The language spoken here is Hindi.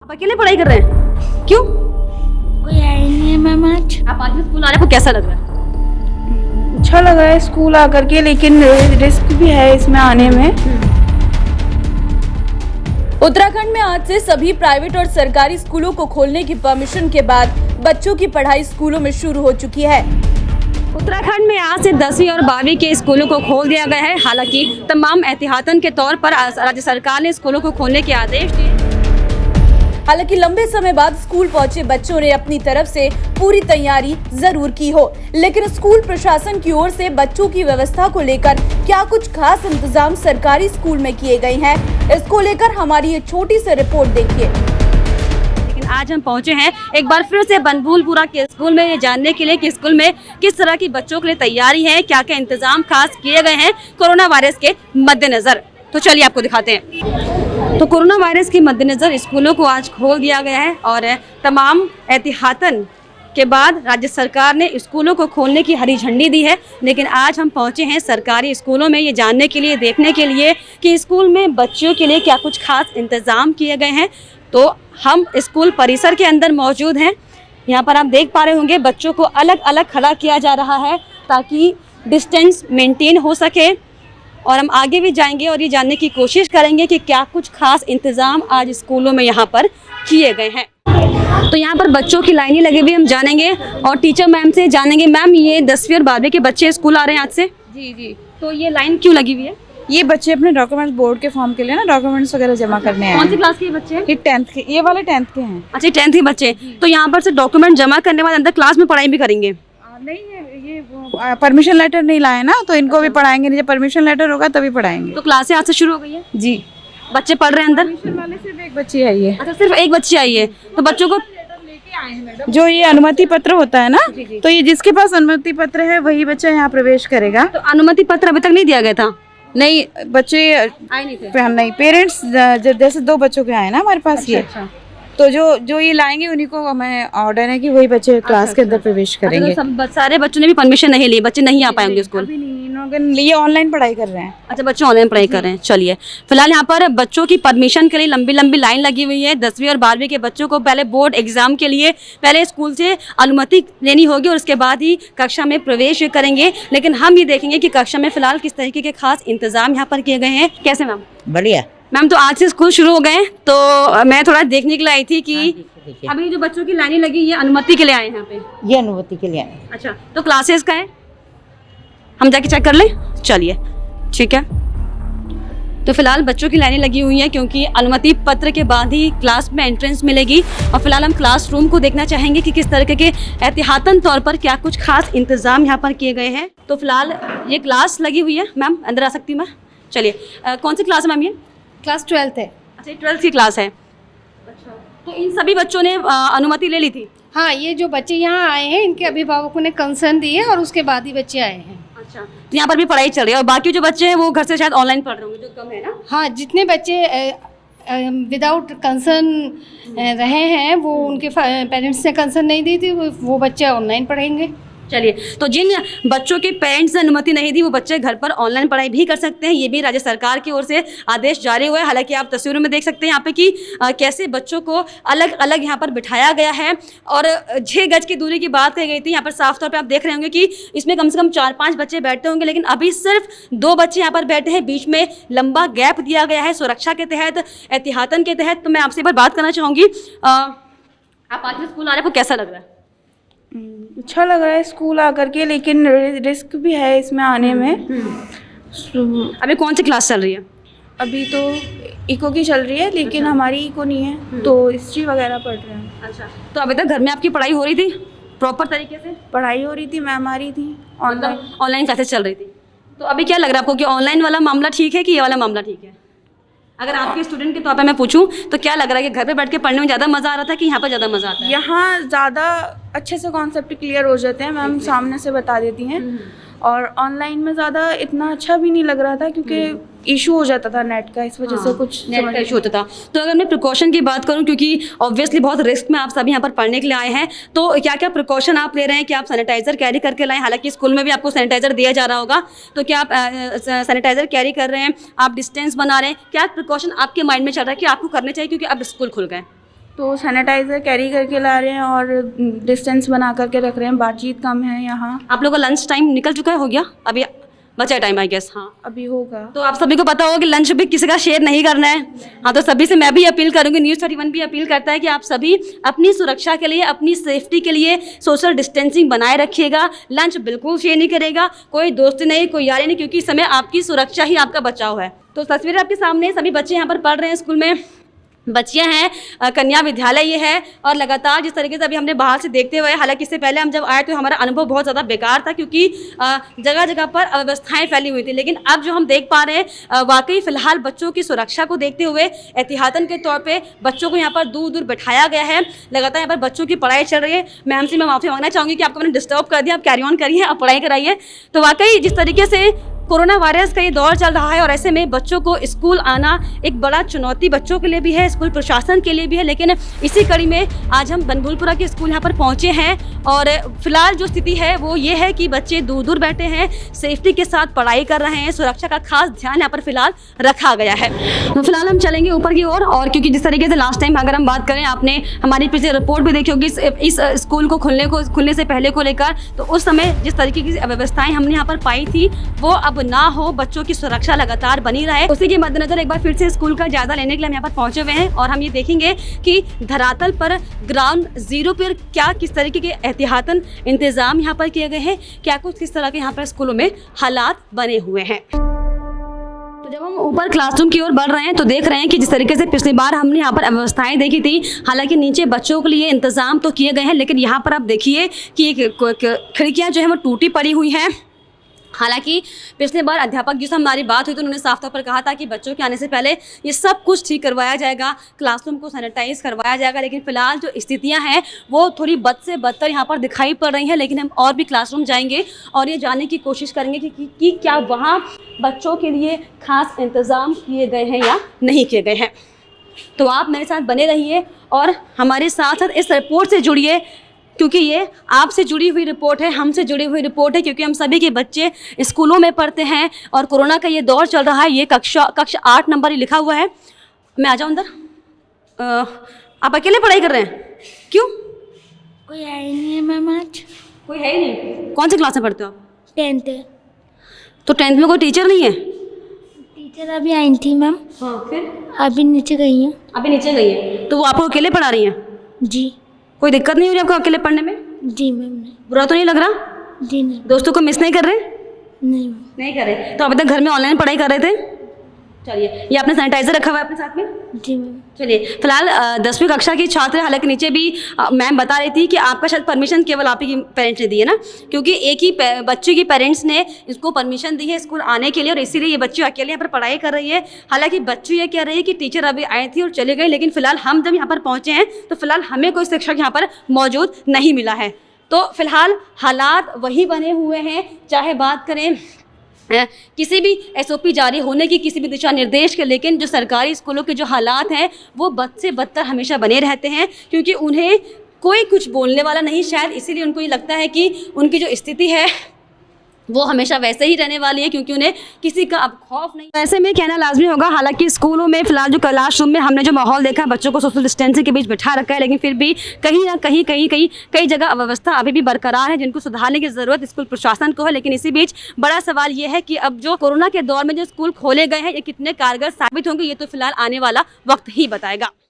आप अकेले पढ़ाई कर रहे हैं? क्यों? कोई आया नहीं है मैम आज। आप आज स्कूल आ रहे हैं, आपको कैसा लग रहा है? अच्छा लग रहा है स्कूल आकर के, लेकिन रिस्क भी है इसमें आने में। उत्तराखंड में आज से सभी प्राइवेट और सरकारी स्कूलों को खोलने की परमिशन के बाद बच्चों की पढ़ाई स्कूलों में शुरू हो चुकी है। उत्तराखंड में आज से 10वीं और 12वीं के स्कूलों को खोल दिया गया है। हालांकि तमाम एहतियातन के तौर पर राज्य सरकार ने स्कूलों को खोलने के आदेश दिए। हालांकि लंबे समय बाद स्कूल पहुंचे बच्चों ने अपनी तरफ से पूरी तैयारी जरूर की हो, लेकिन स्कूल प्रशासन की ओर से बच्चों की व्यवस्था को लेकर क्या कुछ खास इंतजाम सरकारी स्कूल में किए गए हैं, इसको लेकर हमारी ये छोटी सी रिपोर्ट देखिए। लेकिन आज हम पहुंचे हैं एक बार फिर से बनभूलपुरा के स्कूल में ये जानने के लिए कि स्कूल में किस तरह की बच्चों के लिए तैयारी है, क्या क्या इंतजाम खास किए गए हैं कोरोना वायरस के मद्देनजर। तो चलिए आपको दिखाते हैं। तो कोरोना वायरस के मद्देनजर स्कूलों को आज खोल दिया गया है और तमाम एहतियातन के बाद राज्य सरकार ने स्कूलों को खोलने की हरी झंडी दी है। लेकिन आज हम पहुंचे हैं सरकारी स्कूलों में ये जानने के लिए, देखने के लिए कि स्कूल में बच्चों के लिए क्या कुछ खास इंतज़ाम किए गए हैं। तो हम स्कूल परिसर के अंदर मौजूद हैं। यहाँ पर आप देख पा रहे होंगे बच्चों को अलग अलग खड़ा किया जा रहा है ताकि डिस्टेंस मेंटेन हो सके। और हम आगे भी जाएंगे और ये जानने की कोशिश करेंगे कि क्या कुछ खास इंतज़ाम आज स्कूलों में यहाँ पर किए गए हैं। तो यहाँ पर बच्चों की लाइनें लगी हुई हम जानेंगे और टीचर मैम से जानेंगे। मैम, ये 10वीं और 12वीं के बच्चे स्कूल आ रहे हैं आज से? जी। तो ये लाइन क्यों लगी हुई है? ये बच्चे अपने डॉक्यूमेंट्स बोर्ड के फॉर्म के लिए ना डॉक्यूमेंट्स वगैरह जमा करने आए कौन सी हैं। क्लास के बच्चे हैं? ये 10th के, ये वाले 10th के हैं। अच्छा, 10th के बच्चे। तो यहाँ पर से डॉक्यूमेंट जमा करने के बाद अंदर क्लास में पढ़ाई भी करेंगे? नहीं ये परमिशन लेटर नहीं लाए ना, तो इनको भी पढ़ाएंगे नहीं। जब परमिशन लेटर होगा तभी पढ़ाएंगे। तो क्लासें आज से शुरू हो गई है? जी। बच्चे पढ़ रहे हैं अंदर? परमिशन वाले सिर्फ एक बच्ची आई है। अच्छा, सिर्फ एक बच्ची आई है। तो बच्चों को जो ये अनुमति पत्र होता है ना, तो ये जिसके पास अनुमति पत्र है वही बच्चा यहाँ प्रवेश करेगा। तो अनुमति पत्र अभी तक नहीं दिया गया था? नहीं, बच्चे आए नहीं थे? नहीं, पेरेंट्स जैसे 2 बच्चों के आए ना हमारे पास। ये तो जो ये लाएंगे उन्हीं को हमें ऑर्डर है कि वही बच्चे क्लास के अंदर प्रवेश करेंगे। अच्छा, तो सारे बच्चों ने भी परमिशन नहीं ली, बच्चे नहीं आ पाएंगे स्कूल? अभी नहीं, ये ऑनलाइन पढ़ाई कर रहे हैं। अच्छा, बच्चे ऑनलाइन पढ़ाई कर रहे हैं। चलिए, फिलहाल यहाँ पर बच्चों की परमिशन के लिए लंबी लंबी लाइन लगी हुई है। 10वीं और 12वीं के बच्चों को पहले बोर्ड एग्जाम के लिए पहले स्कूल से अनुमति लेनी होगी और उसके बाद ही कक्षा में प्रवेश करेंगे। लेकिन हम ये देखेंगे कि कक्षा में फिलहाल किस तरीके के खास इंतजाम यहाँ पर किए गए हैं। कैसे मैम? बढ़िया मैम, तो आज से स्कूल शुरू हो गए, तो मैं थोड़ा देखने के लिए आई थी कि अभी जो बच्चों की लाइनें लगी ये अनुमति के लिए आए हैं यहाँ पे? ये अनुमति के लिए आए। अच्छा, तो क्लासेस का है, हम जाके चेक कर लें? चलिए, ठीक है। तो फिलहाल बच्चों की लाइनें लगी हुई हैं क्योंकि अनुमति पत्र के बाद ही क्लास में एंट्रेंस मिलेगी। और फिलहाल हम क्लासरूम को देखना चाहेंगे कि किस तरीके के एहतियातन तौर पर क्या कुछ खास इंतजाम यहाँ पर किए गए हैं। तो फिलहाल ये क्लास लगी हुई है। मैम, अंदर आ सकती हूँ मैं? चलिए, कौन सी क्लास है मैम ये? क्लास 12th है। अच्छा, 12th की क्लास है। अच्छा, तो इन सभी बच्चों ने अनुमति ले ली थी? हाँ, ये जो बच्चे यहाँ आए हैं इनके अभिभावकों ने कंसर्न दिए और उसके बाद ही बच्चे आए हैं। अच्छा, तो यहाँ पर भी पढ़ाई चल रही है और बाकी जो बच्चे हैं वो घर से शायद ऑनलाइन पढ़ रहे होंगे, जो कम है ना? हाँ, जितने बच्चे विदाउट कंसर्न रहे हैं वो उनके पेरेंट्स ने कंसर्न नहीं दी थी, वो बच्चे ऑनलाइन पढ़ेंगे। चलिए, तो जिन बच्चों के पेरेंट्स ने अनुमति नहीं दी वो बच्चे घर पर ऑनलाइन पढ़ाई भी कर सकते हैं। ये भी राज्य सरकार की ओर से आदेश जारी हुआ है। हालांकि आप तस्वीरों में देख सकते हैं यहाँ पे कि कैसे बच्चों को अलग अलग यहाँ पर बिठाया गया है और 6 गज की दूरी की बात कही गई थी। यहाँ पर साफ तौर पे आप देख रहे होंगे कि इसमें कम से कम 4-5 बच्चे बैठते होंगे, लेकिन अभी सिर्फ 2 बच्चे यहाँ पर बैठे हैं। बीच में लंबा गैप दिया गया है सुरक्षा के तहत, एहतियातन के तहत। तो मैं आपसे एक बार बात करना चाहूँगी, आप आज स्कूल आ रहे हैं, कैसा लग रहा है? अच्छा लग रहा है स्कूल आकर के, लेकिन रिस्क भी है इसमें आने में। अभी कौन सी क्लास चल रही है? अभी तो इको की चल रही है, लेकिन हमारी इको नहीं है, तो हिस्ट्री वगैरह पढ़ रहे हैं। अच्छा, तो अभी तक घर में आपकी पढ़ाई हो रही थी प्रॉपर तरीके से? पढ़ाई हो रही थी, मैम आ रही थी, ऑनलाइन क्लासेस चल रही थी। तो अभी क्या लग रहा है आपको कि ऑनलाइन वाला मामला ठीक है कि ये वाला मामला ठीक है? अगर आपके स्टूडेंट के तौर पे मैं पूछूं तो क्या लग रहा है कि घर पे बैठ के पढ़ने में ज़्यादा मज़ा आ रहा था कि यहाँ पर ज़्यादा मज़ा आता है? यहाँ ज़्यादा अच्छे से कॉन्सेप्ट क्लियर हो जाते हैं, मैम सामने से बता देती हैं। और ऑनलाइन में ज़्यादा इतना अच्छा भी नहीं लग रहा था क्योंकि इशू हो जाता था नेट का, इस वजह से कुछ नेट का इशू होता था। तो अगर मैं प्रिकॉशन की बात करूं, क्योंकि ऑब्वियसली बहुत रिस्क में आप सभी यहाँ पर पढ़ने के लिए आए हैं, तो क्या क्या प्रिकॉशन आप ले रहे हैं? कि आप सैनिटाइजर कैरी करके लाएं? हालांकि स्कूल में भी आपको सैनिटाइजर दिया जा रहा होगा, तो क्या आप सैनिटाइजर कैरी कर रहे हैं? आप डिस्टेंस बना रहे हैं? क्या प्रिकॉशन आपके माइंड में चल रहा है कि आपको करने चाहिए क्योंकि अब स्कूल खुल गए? तो सैनिटाइज़र कैरी करके ला रहे हैं और डिस्टेंस बना करके रख रहे हैं, बातचीत कम है यहाँ। आप लोगों का लंच टाइम निकल चुका है, हो गया, अभी बचा टाइम आई गेस। हाँ, अभी होगा। तो आप सभी को पता होगा कि लंच भी किसी का शेयर नहीं करना है। हाँ, तो सभी से मैं भी अपील करूंगी, न्यूज़ 31 भी अपील करता है कि आप सभी अपनी सुरक्षा के लिए, अपनी सेफ्टी के लिए सोशल डिस्टेंसिंग बनाए रखिएगा। लंच बिल्कुल शेयर नहीं करेगा, कोई दोस्ती नहीं, कोई यारी नहीं, क्योंकि इस समय आपकी सुरक्षा ही आपका बचाव है। तो तस्वीर आपके सामने, सभी बच्चे यहाँ पर पढ़ रहे हैं, स्कूल में बच्चियां हैं, कन्या विद्यालय ये है। और लगातार जिस तरीके से अभी हमने बाहर से देखते हुए, हालांकि इससे पहले हम जब आए तो हमारा अनुभव बहुत ज़्यादा बेकार था, क्योंकि जगह जगह पर अव्यवस्थाएं फैली हुई थी। लेकिन अब जो हम देख पा रहे हैं, वाकई फ़िलहाल बच्चों की सुरक्षा को देखते हुए एहतियातन के तौर पे बच्चों को यहाँ पर दूर दूर बैठाया गया है। लगातार यहाँ पर बच्चों की पढ़ाई चल रही है। मैम से मैं माफ़ी मांगना चाहूँगी कि आपको मैंने डिस्टर्ब कर दिया, आप कैरी ऑन करिए, आप पढ़ाई कराइए। तो वाकई जिस तरीके से कोरोना वायरस का ये दौर चल रहा है और ऐसे में बच्चों को स्कूल आना एक बड़ा चुनौती बच्चों के लिए भी है, स्कूल प्रशासन के लिए भी है। लेकिन इसी कड़ी में आज हम बनभूलपुरा के स्कूल यहाँ पर पहुँचे हैं और फिलहाल जो स्थिति है वो ये है कि बच्चे दूर दूर बैठे हैं, सेफ्टी के साथ पढ़ाई कर रहे हैं, सुरक्षा का खास ध्यान यहाँ पर फिलहाल रखा गया है। तो फिलहाल हम चलेंगे ऊपर की ओर और क्योंकि जिस तरीके से लास्ट टाइम अगर हम बात करें, आपने हमारी पिछली रिपोर्ट भी देखी होगी इस स्कूल को खुलने से पहले को लेकर, तो उस समय जिस तरीके की व्यवस्थाएं हमने यहाँ पर पाई थी वो अब ना हो, बच्चों की सुरक्षा लगातार बनी रहे। उसी के मद्देनजर एक बार फिर से स्कूल का जायजा लेने के लिए हम यहाँ पर पहुंचे हुए हैं और हम ये देखेंगे कि धरातल पर ग्राउंड जीरो पर क्या किस तरीके के एहतियातन इंतजाम यहाँ पर किए गए हैं, क्या कुछ किस तरह के यहाँ पर स्कूलों में हालात बने हुए हैं। तो जब हम ऊपर क्लासरूम की ओर बढ़ रहे हैं तो देख रहे हैं कि जिस तरीके से पिछली बार हमने यहाँ पर व्यवस्थाएं देखी थी, हालांकि नीचे बच्चों के लिए इंतजाम तो किए गए हैं, लेकिन यहाँ पर आप देखिए कि खिड़कियाँ जो है वो टूटी पड़ी हुई हैं। हालांकि पिछले बार अध्यापक जी से हमारी बात हुई तो उन्होंने साफ तौर पर कहा था कि बच्चों के आने से पहले ये सब कुछ ठीक करवाया जाएगा, क्लासरूम को सैनिटाइज करवाया जाएगा। लेकिन फिलहाल जो स्थितियां हैं वो थोड़ी बद से बदतर यहाँ पर दिखाई पड़ रही हैं। लेकिन हम और भी क्लासरूम जाएंगे और ये जानने की कोशिश करेंगे कि क्या वहाँ बच्चों के लिए खास इंतज़ाम किए गए हैं या नहीं किए गए हैं। तो आप मेरे साथ बने रहिए और हमारे साथ साथ इस रिपोर्ट से जुड़िए, क्योंकि ये आपसे जुड़ी हुई रिपोर्ट है, हमसे जुड़ी हुई रिपोर्ट है, क्योंकि हम सभी के बच्चे स्कूलों में पढ़ते हैं और कोरोना का ये दौर चल रहा है। ये कक्षा 8 नंबर ही लिखा हुआ है। मैं आ जाऊँ अंदर? आप अकेले पढ़ाई कर रहे हैं? क्यों? कोई है ही नहीं है मैम, आज कोई है ही नहीं। कौन सी क्लास में पढ़ते हो आप? 10th। तो 10th में कोई टीचर नहीं है? टीचर अभी आई थी मैम। हाँ, फिर अभी नीचे गई हैं। अभी नीचे गई है, तो वो आपको अकेले पढ़ा रही हैं? जी। कोई दिक्कत नहीं हो रही आपको अकेले पढ़ने में? जी मैम। नहीं। बुरा तो नहीं लग रहा? जी नहीं। दोस्तों को मिस नहीं कर रहे? नहीं मैम। नहीं कर रहे। तो अभी तक घर में ऑनलाइन पढ़ाई कर रहे थे? चलिए, ये आपने सैनिटाइजर रखा हुआ है अपने साथ में? जी मैम। चलिए, फिलहाल 10वीं कक्षा की छात्र, हालांकि नीचे भी मैम बता रही थी कि आपका शायद परमिशन केवल आप ही पेरेंट्स ने दी है ना, क्योंकि एक ही बच्चे की पेरेंट्स ने इसको परमिशन दी है स्कूल आने के लिए और इसीलिए ये बच्ची अकेले यहाँ पर पढ़ाई कर रही है। हालांकि बच्ची ये कह रही है कि टीचर अभी आई थी और चले गए, लेकिन फिलहाल हम जब यहाँ पर पहुँचे हैं तो फिलहाल हमें कोई शिक्षक यहाँ पर मौजूद नहीं मिला है। तो फिलहाल हालात वही बने हुए हैं, चाहे बात करें किसी भी SOP जारी होने की, किसी भी दिशा निर्देश के, लेकिन जो सरकारी स्कूलों के जो हालात हैं वो बद से बदतर हमेशा बने रहते हैं, क्योंकि उन्हें कोई कुछ बोलने वाला नहीं, शायद इसीलिए उनको ये लगता है कि उनकी जो स्थिति है वो हमेशा वैसे ही रहने वाली है, क्योंकि उन्हें किसी का अब खौफ नहीं। ऐसे में कहना लाजमी होगा, हालांकि स्कूलों में फिलहाल जो क्लासरूम में हमने जो माहौल देखा, बच्चों को सोशल डिस्टेंसिंग के बीच बैठा रखा है, लेकिन फिर भी कहीं ना कहीं कई जगह अव्यवस्था अभी भी बरकरार है, जिनको सुधारने की ज़रूरत स्कूल प्रशासन को है। लेकिन इसी बीच बड़ा सवाल ये है कि अब जो कोरोना के दौर में जो स्कूल खोले गए हैं ये कितने कारगर साबित होंगे, ये तो फिलहाल आने वाला वक्त ही बताएगा।